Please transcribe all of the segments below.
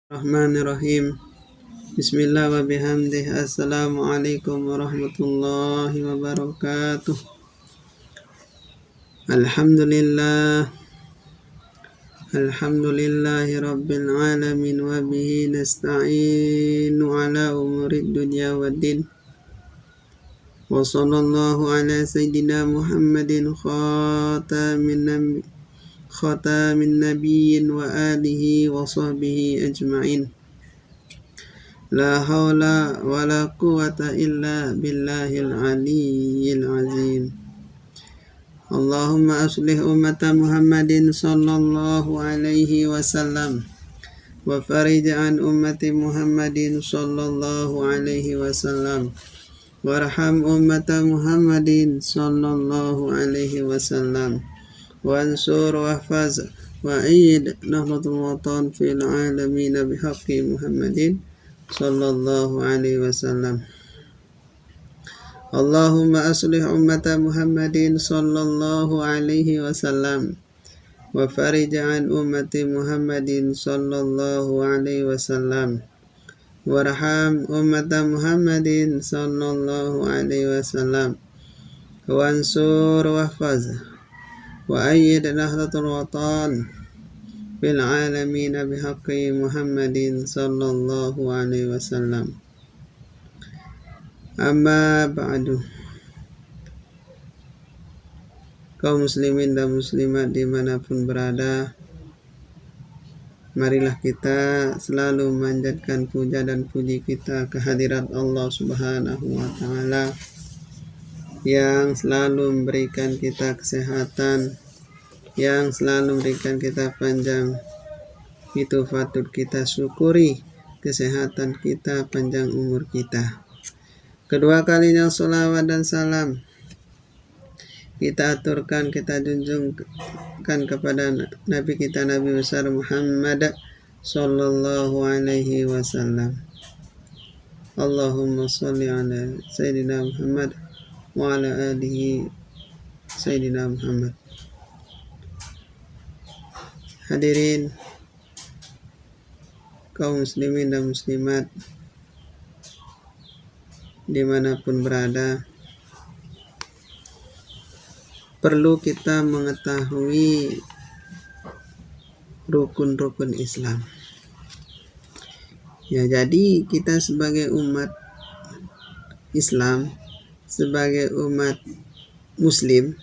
Bismillahirrahmanirrahim. Bismillah wa bihamdih. Assalamualaikum warahmatullahi wabarakatuh. Alhamdulillah. Alhamdulillahi rabbil alamin wa bihi nasta'inu ala umurid dunya waddin. Wa sallallahu ala sayyidina Muhammadin khatamin nabiyyin wa alihi wa sahbihi ajma'in. La hawla wa la quwwata illa billahil aliyyil azim. Allahumma aslih ummata Muhammadin sallallahu alaihi wasallam wa farij an ummati Muhammadin sallallahu alaihi wasallam warham ummata Muhammadin sallallahu alaihi wasallam wansur wahfaz wa ayyid nahdlatul watan fil alamin bihaqqi Muhammadin sallallahu alaihi wasallam. Allahumma aslih ummata Muhammadin sallallahu alaihi wasallam wa farij an ummati Muhammadin sallallahu alaihi wasallam warham ummata Muhammadin sallallahu alaihi wasallam wansur wahfaz wa ayyid nahdlatul watan fil alamin bihaqqi Muhammadin sallallahu alaihi wasallam. Amma ba'du. Kaum muslimin dan muslimat dimanapun berada, marilah kita selalu memanjatkan puja dan puji kita kehadirat Allah Subhanahu wa ta'ala yang selalu memberikan kita kesehatan, yang selalu memberikan kita panjang. Itu patut kita syukuri, kesehatan kita, panjang umur kita. Kedua kalinya sholawat dan salam kita aturkan, kita junjungkan kepada Nabi kita, Nabi besar Muhammad sallallahu alaihi wasallam. Allahumma sholli ala Sayyidina Muhammad wa ala alihi Sayyidina Muhammad. Hadirin kaum muslimin dan muslimat dimanapun berada, perlu kita mengetahui rukun-rukun Islam. Ya, jadi kita sebagai umat Islam, sebagai umat Muslim,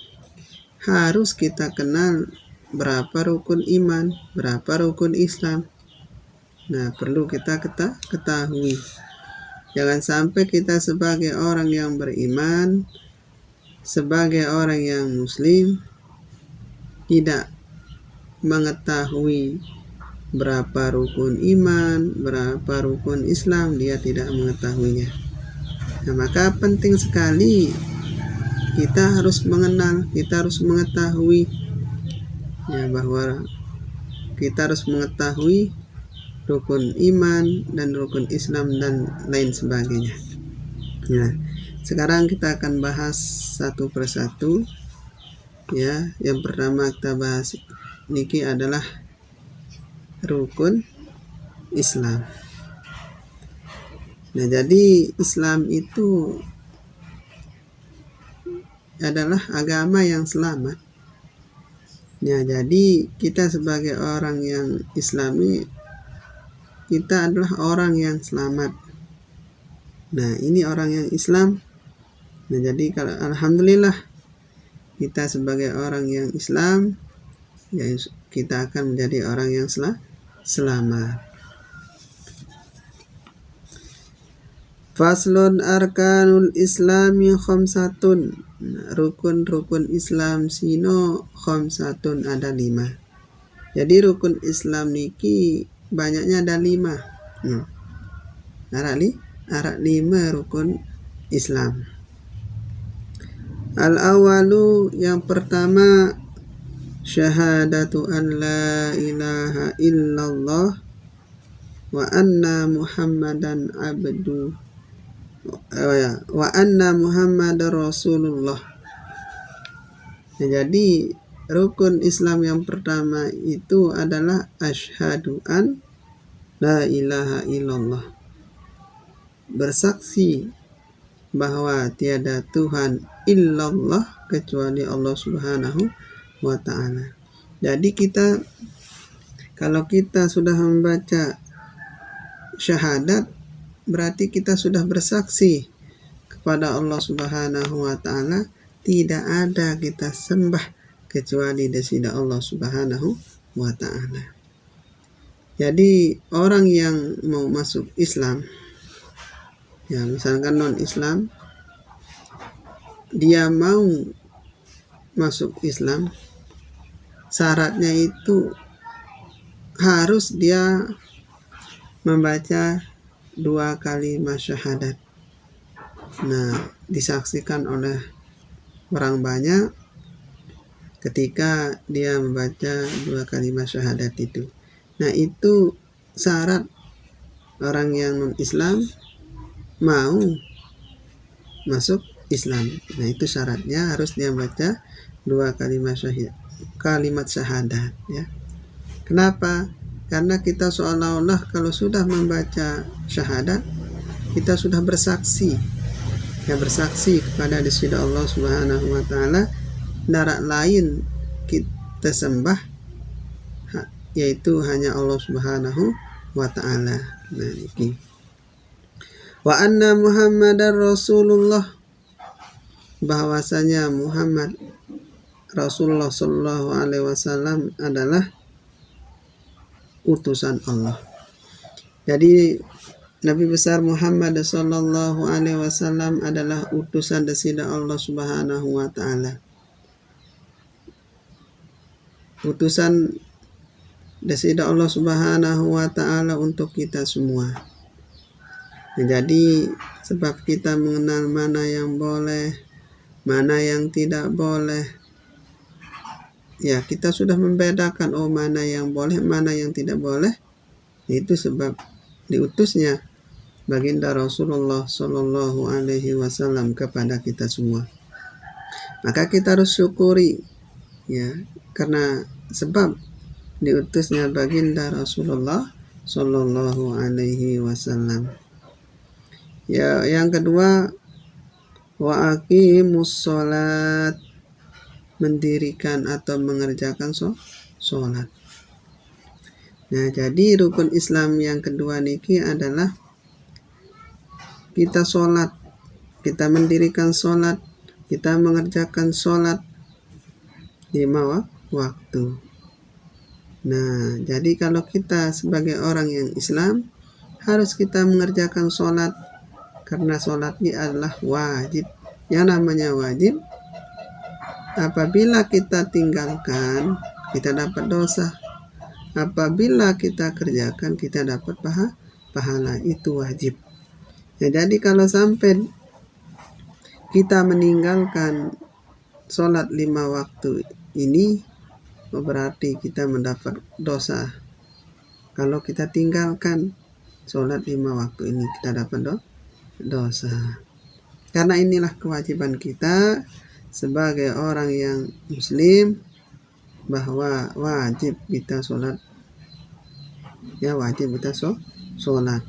harus kita kenal berapa rukun iman, berapa rukun Islam. Nah, perlu kita ketahui. Jangan sampai kita sebagai orang yang beriman, sebagai orang yang Muslim, tidak mengetahui berapa rukun iman, berapa rukun Islam, dia tidak mengetahuinya. Nah, maka penting sekali kita harus mengenal, kita harus mengetahui, ya, bahwa kita harus mengetahui rukun iman dan rukun Islam dan lain sebagainya. Nah, sekarang kita akan bahas satu persatu. Ya, yang pertama kita bahas niki adalah rukun Islam. Nah, jadi Islam itu adalah agama yang selamat. Ya, jadi kita sebagai orang yang Islami, kita adalah orang yang selamat. Nah, ini orang yang Islam. Nah, jadi kalau alhamdulillah kita sebagai orang yang Islam, ya, kita akan menjadi orang yang selamat. Faslun arkanul islami khamsatun. Nah, rukun-rukun Islam sino khamsatun, ada 5. Jadi rukun Islam niki banyaknya ada 5. Ada 5 rukun Islam. Al-awalu, yang pertama, syahadatu an la ilaha illallah wa anna muhammadan abdu wa anna muhammadar rasulullah. Nah, jadi rukun Islam yang pertama itu adalah asyhadu an la ilaha illallah, bersaksi bahwa tiada Tuhan illallah kecuali Allah Subhanahu wa ta'ala. Jadi kalau kita sudah membaca syahadat, berarti kita sudah bersaksi kepada Allah Subhanahu wa ta'ala, tidak ada kita sembah kecuali desida Allah Subhanahu wa ta'ala. Jadi orang yang mau masuk Islam, ya misalkan non-Islam, dia mau masuk Islam, syaratnya itu harus dia membaca 2 kalimat syahadat. Nah, disaksikan oleh orang banyak ketika dia membaca 2 kalimat syahadat itu. Nah, itu syarat orang yang non-Islam mau masuk Islam. Nah, itu syaratnya harus dia baca 2 kalimat syahadat, ya. Kenapa? Karena kita seolah-olah kalau sudah membaca syahadat, kita sudah bersaksi, ya, bersaksi kepada desida Allah Subhanahu wa ta'ala, darat lain kita sembah yaitu hanya Allah Subhanahu wa ta'ala. Nah, ini wa anna Muhammadar Rasulullah, bahwasanya Muhammad Rasulullah sallallahu alaihi wasallam adalah utusan Allah. Jadi Nabi besar Muhammad sallallahu alaihi wasallam adalah utusan desida Allah Subhanahu wa ta'ala, utusan desida Allah Subhanahu wa ta'ala untuk kita semua. Nah, jadi sebab kita mengenal mana yang boleh, mana yang tidak boleh, ya kita sudah membedakan mana yang boleh, mana yang tidak boleh. Itu sebab diutusnya baginda Rasulullah Sallallahu Alaihi Wasallam kepada kita semua. Maka kita harus syukuri, ya, karena sebab diutusnya baginda Rasulullah Sallallahu Alaihi Wasallam. Ya, yang kedua, wa aqimus sholat, mendirikan atau mengerjakan sholat. Nah, jadi rukun Islam yang kedua niki adalah kita sholat, kita mendirikan sholat, kita mengerjakan sholat 5 waktu. Nah, jadi kalau kita sebagai orang yang Islam harus kita mengerjakan sholat, karena sholat ini adalah wajib. Yang namanya wajib, apabila kita tinggalkan, kita dapat dosa. Apabila kita kerjakan, kita dapat pahala. Itu wajib. Ya, jadi kalau sampai kita meninggalkan sholat 5 waktu ini, berarti kita mendapat dosa. Kalau kita tinggalkan sholat 5 waktu ini, kita dapat dosa. Karena inilah kewajiban kita sebagai orang yang muslim, bahwa wajib kita sholat, ya wajib kita sholat.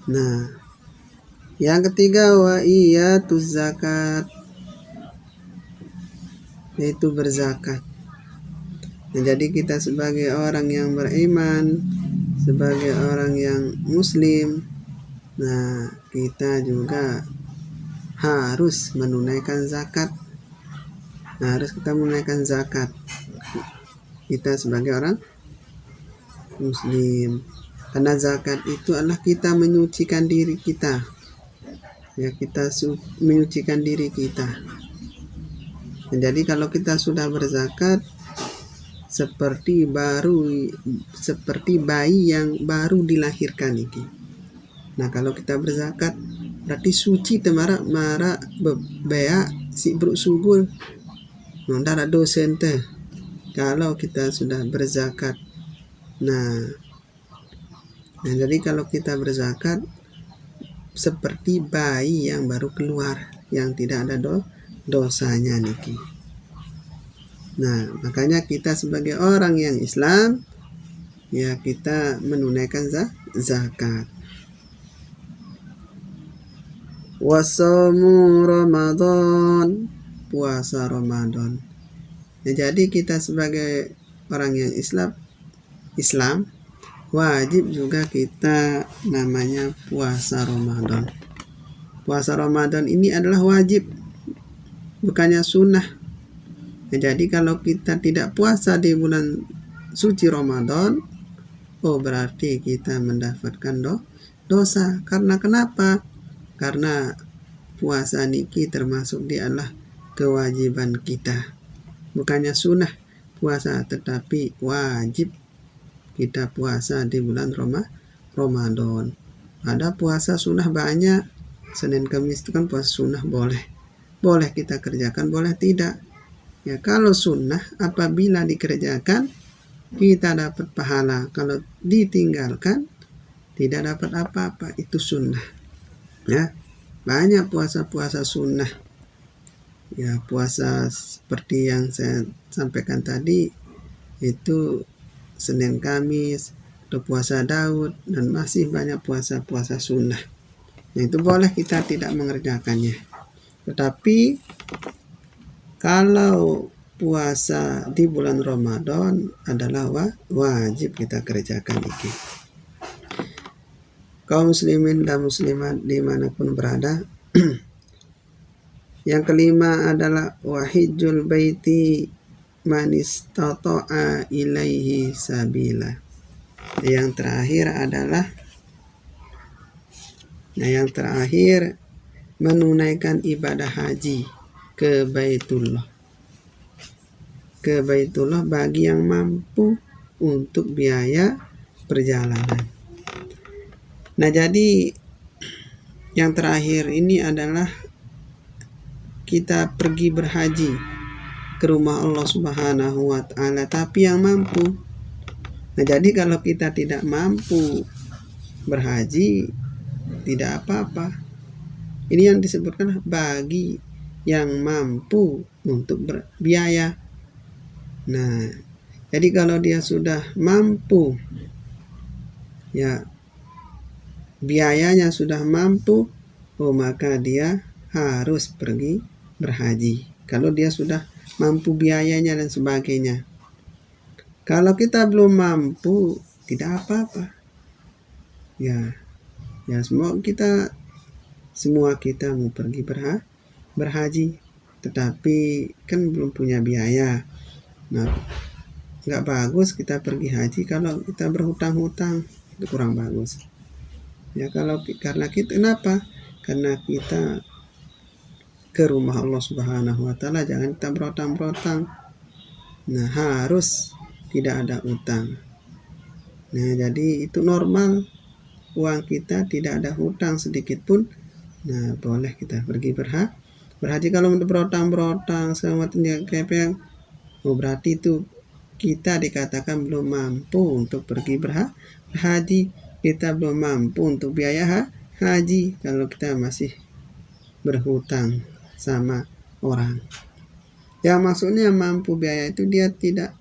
Nah, yang ketiga, wa iyatuz zakat, yaitu berzakat. Nah, jadi kita sebagai orang yang beriman, sebagai orang yang muslim, nah kita juga harus menunaikan zakat. Nah, harus kita menunaikan zakat, kita sebagai orang muslim. Karena zakat itu adalah kita menyucikan diri kita, ya, kita menyucikan diri kita. Nah, jadi kalau kita sudah berzakat, seperti bayi yang baru dilahirkan ini. Nah, kalau kita berzakat berarti suci temara bea si bruk subul nondara dosen teh. Kalau kita sudah berzakat. Nah, jadi kalau kita berzakat seperti bayi yang baru keluar, yang tidak ada dosanya niki. Nah, makanya kita sebagai orang yang Islam ya kita menunaikan zakat. Wasomu Ramadan, puasa Ramadan. Ya, jadi kita sebagai orang yang Islam wajib juga kita namanya puasa Ramadan. Puasa Ramadan ini adalah wajib, bukannya sunnah. Ya, jadi kalau kita tidak puasa di bulan suci Ramadan, berarti kita mendapatkan dosa. Karena kenapa? Karena puasa niki termasuk dia adalah kewajiban kita, bukannya sunnah puasa, tetapi wajib kita puasa di bulan Ramadan. Ada puasa sunnah banyak. Senin Kamis itu kan puasa sunnah, boleh kita kerjakan, boleh tidak. Ya, kalau sunnah apabila dikerjakan kita dapat pahala, kalau ditinggalkan tidak dapat apa-apa. Itu sunnah. Ya, banyak puasa-puasa sunnah. Ya, puasa seperti yang saya sampaikan tadi itu Senin Kamis, atau puasa Daud, dan masih banyak puasa-puasa sunnah. Nah, itu boleh kita tidak mengerjakannya. Tetapi kalau puasa di bulan Ramadan adalah wajib kita kerjakan ini. Kaum muslimin dan muslimat dimanapun berada. Yang kelima adalah wahijjul baiti man istata'a ilaihi sabila. Yang terakhir adalah menunaikan ibadah haji ke Baitullah. Ke Baitullah bagi yang mampu untuk biaya perjalanan. Nah, jadi yang terakhir ini adalah kita pergi berhaji ke rumah Allah Subhanahu wa Ta'ala, tapi yang mampu. Nah, jadi kalau kita tidak mampu berhaji, tidak apa-apa. Ini yang disebutkan bagi yang mampu untuk berbiaya. Nah, jadi kalau dia sudah mampu, ya biayanya sudah mampu, maka dia harus pergi berhaji. Kalau dia sudah mampu biayanya dan sebagainya. Kalau kita belum mampu, tidak apa-apa. Ya semua kita mau pergi berhaji, tetapi kan belum punya biaya. Nah, nggak bagus kita pergi haji kalau kita berhutang-hutang, itu kurang bagus. Ya, karena kita kenapa? Karena kita ke rumah Allah Subhanahu wa Ta'ala, jangan kita berhutang-berhutang. Nah, harus tidak ada utang. Nah, jadi itu normal, uang kita tidak ada hutang sedikit pun. Nah, boleh kita pergi berhaji. Kalau untuk berhutang sama kepeng, berarti itu kita dikatakan belum mampu untuk pergi berhaji. Kita belum mampu untuk biaya haji kalau kita masih berhutang sama orang. Yang maksudnya mampu biaya itu dia tidak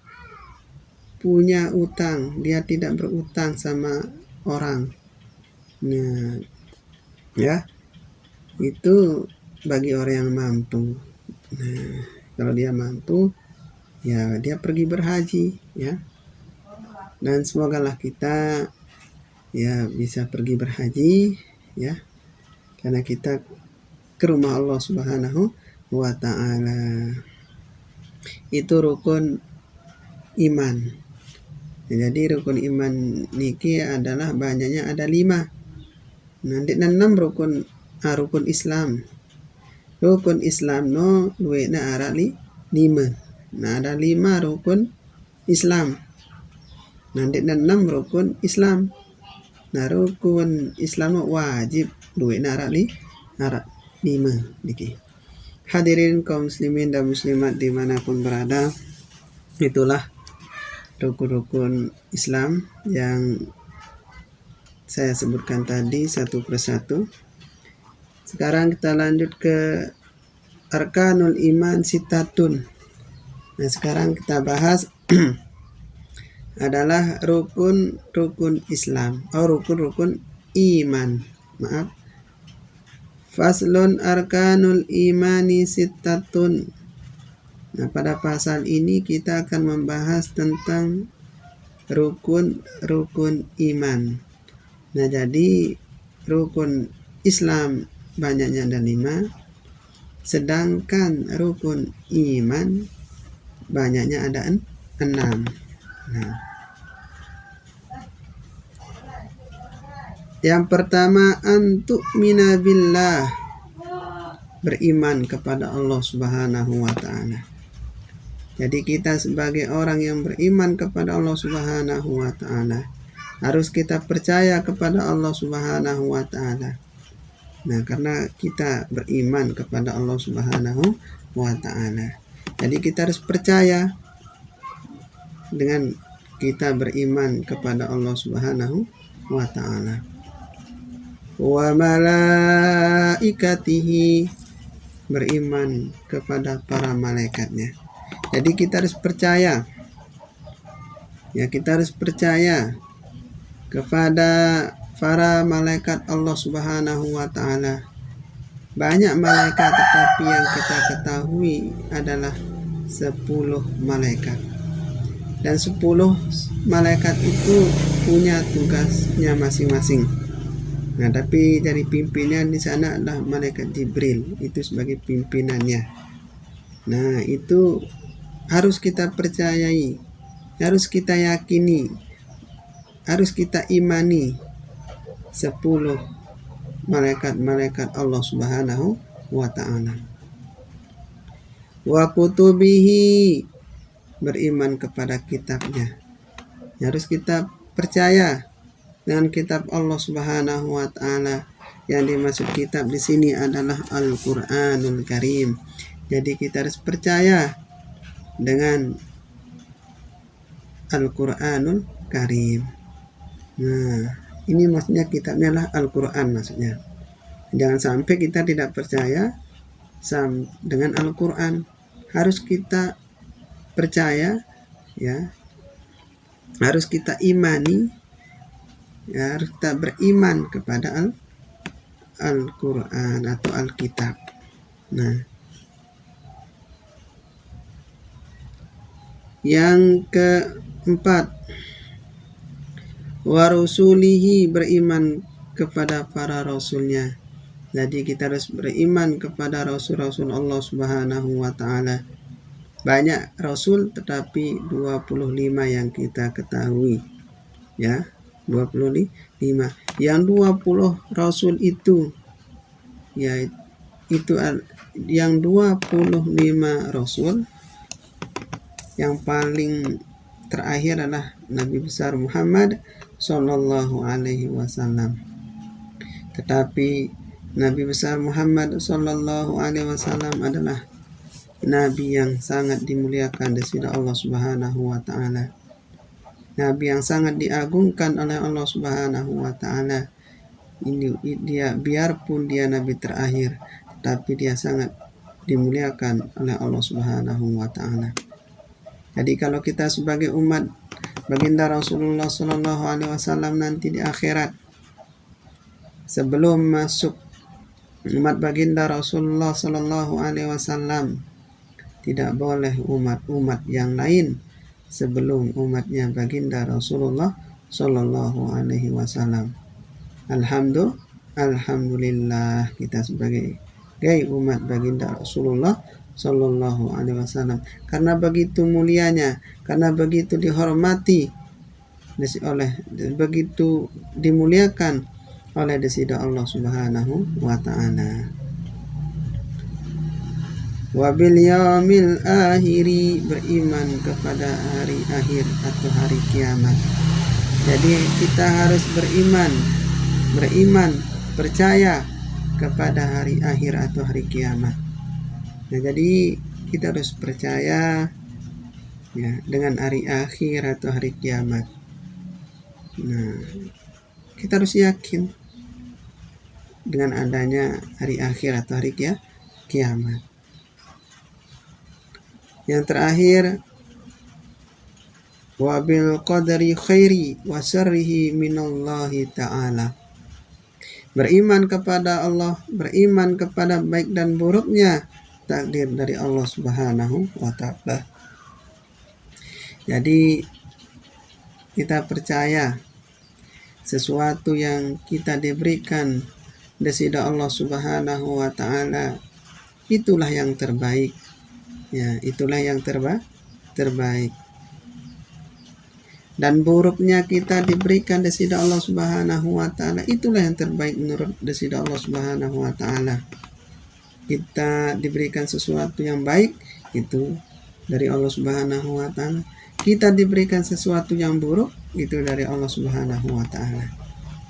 punya utang, dia tidak berutang sama orang. Nah, ya itu bagi orang yang mampu. Nah, kalau dia mampu, ya dia pergi berhaji, ya. Dan semogalah kita ya bisa pergi berhaji, ya, karena kita ke rumah Allah Subhanahu wa Ta'ala. Itu rukun iman. Jadi rukun iman niki adalah banyaknya ada 5. Nanti 6 rukun Islam. Rukun Islam no duitnya ada 5. Nah, ada 5 rukun Islam. Nanti 6 rukun Islam. Nah, rukun Islam wajib duitnya ada 5 niki. Hadirin kaum muslimin dan muslimat dimanapun berada, itulah rukun-rukun Islam yang saya sebutkan tadi satu persatu. Sekarang kita lanjut ke arkanul iman sitatun. Nah, sekarang kita bahas adalah rukun Islam atau rukun iman. Maaf. Faslun arkanul imani sittatun. Nah, pada pasal ini kita akan membahas tentang rukun iman. Nah, jadi rukun Islam banyaknya ada 5, sedangkan rukun iman banyaknya ada 6. Nah, yang pertama, antu'mina billah, beriman kepada Allah Subhanahu wa ta'ala. Jadi kita sebagai orang yang beriman kepada Allah Subhanahu wa ta'ala, harus kita percaya kepada Allah Subhanahu wa ta'ala. Nah, karena kita beriman kepada Allah Subhanahu wa ta'ala, jadi kita harus percaya dengan kita beriman kepada Allah Subhanahu wa ta'ala. Wa malaikatihi, beriman kepada para malaikatnya. Jadi kita harus percaya, ya, kita harus percaya kepada para malaikat Allah Subhanahu wa ta'ala. Banyak malaikat, tetapi yang kita ketahui adalah 10 malaikat. Dan 10 malaikat itu punya tugasnya masing-masing. Nah, tapi dari pimpinan di sana adalah malaikat Jibril, itu sebagai pimpinannya. Nah, itu harus kita percayai, harus kita yakini, harus kita imani 10 malaikat-malaikat Allah Subhanahu wa ta'ala. Wa kutubihi, beriman kepada kitabnya. Harus kita percaya dengan kitab Allah Subhanahu wa ta'ala. Yang dimaksud kitab di sini adalah Al-Qur'anul Karim. Jadi kita harus percaya dengan Al-Qur'anul Karim. Nah, ini maksudnya kitabnya adalah Al-Qur'an maksudnya. Jangan sampai kita tidak percaya dengan Al-Qur'an. Harus kita percaya, ya. Harus kita imani, ya, harus kita beriman kepada Al-Qur'an atau Alkitab. Nah, yang keempat, wa rusulihi, beriman kepada para rasulnya. Jadi kita harus beriman kepada rasul-rasul Allah Subhanahu wa ta'ala. Banyak rasul, tetapi 25 yang kita ketahui, ya, 25. Yang 20 rasul itu, ya, itu yang 25 rasul, yang paling terakhir adalah Nabi besar Muhammad Sallallahu Alaihi Wasallam. Tetapi Nabi besar Muhammad Sallallahu Alaihi Wasallam adalah Nabi yang sangat dimuliakan di sisi Allah Subhanahu wa ta'ala. Nabi yang sangat diagungkan oleh Allah Subhanahu wa ta'ala. Dia, biarpun dia Nabi terakhir, tapi dia sangat dimuliakan oleh Allah Subhanahu wa ta'ala. Jadi kalau kita sebagai umat baginda Rasulullah Sallallahu Alaihi Wasallam nanti di akhirat, sebelum masuk umat baginda Rasulullah Sallallahu Alaihi Wasallam, tidak boleh umat-umat yang lain sebelum umatnya baginda Rasulullah Sallallahu Alaihi Wasallam. Alhamdulillah kita sebagai umat baginda Rasulullah Sallallahu Alaihi Wasallam, karena begitu mulianya, karena begitu dihormati begitu dimuliakan oleh sisi Allah Subhanahu wa ta'ala. Wabil yaumil akhiri, beriman kepada hari akhir atau hari kiamat. Jadi kita harus beriman, percaya kepada hari akhir atau hari kiamat. Nah, jadi kita harus percaya, ya, dengan hari akhir atau hari kiamat. Nah, kita harus yakin dengan adanya hari akhir atau hari kiamat. Yang terakhir, wa bil qadari khairi wa syarrihi minallahi ta'ala. Beriman kepada Allah, beriman kepada baik dan buruknya takdir dari Allah Subhanahu wa ta'ala. Jadi kita percaya sesuatu yang kita diberikan dari Allah Subhanahu wa ta'ala itulah yang terbaik. Ya, itulah yang terbaik. Dan buruknya kita diberikan dari Allah Subhanahu wa ta'ala itulah yang terbaik menurut dari Allah Subhanahu wa ta'ala. Kita diberikan sesuatu yang baik itu dari Allah Subhanahu wa ta'ala. Kita diberikan sesuatu yang buruk itu dari Allah Subhanahu wa ta'ala.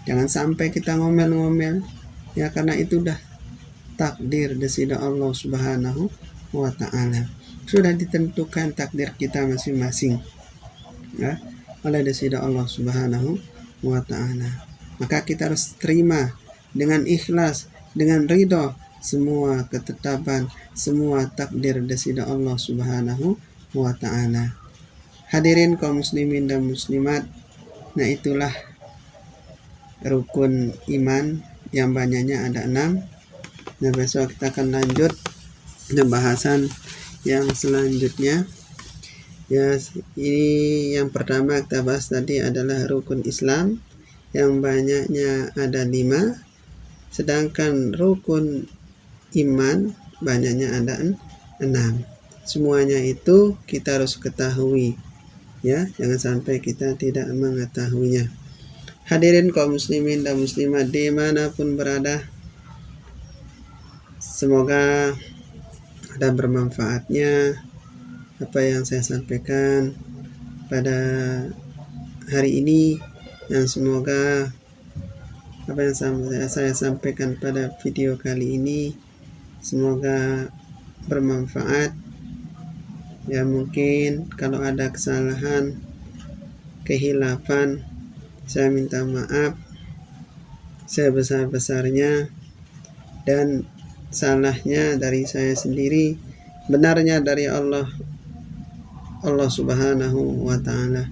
Jangan sampai kita ngomel-ngomel, ya, karena itu dah takdir dari Allah Subhanahu wa ta'ala. Sudah ditentukan takdir kita masing-masing, ya, oleh dari Allah Subhanahu wa ta'ala. Maka kita harus terima dengan ikhlas, dengan ridho semua ketetapan, semua takdir dari Allah Subhanahu wa ta'ala. Hadirin kaum muslimin dan muslimat, nah itulah rukun iman yang banyaknya ada 6. Nah besok kita akan lanjut pembahasan yang selanjutnya. Ya, ini yang pertama kita bahas tadi adalah rukun Islam yang banyaknya ada 5, sedangkan rukun iman banyaknya ada 6. Semuanya itu kita harus ketahui, ya, jangan sampai kita tidak mengetahuinya. Hadirin kaum muslimin dan muslimat dimanapun berada, semoga ada bermanfaatnya apa yang saya sampaikan pada hari ini, dan semoga apa yang saya sampaikan pada video kali ini semoga bermanfaat. Ya, mungkin kalau ada kesalahan, kehilafan, saya minta maaf sebesar-besarnya, dan salahnya dari saya sendiri, benarnya dari Allah Subhanahu wa ta'ala.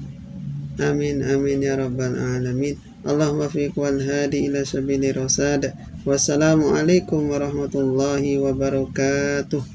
Amin amin ya rabbal alamin. Allahumma fiq wal hadi ila sabili rasad. Wassalamualaikum warahmatullahi wabarakatuh.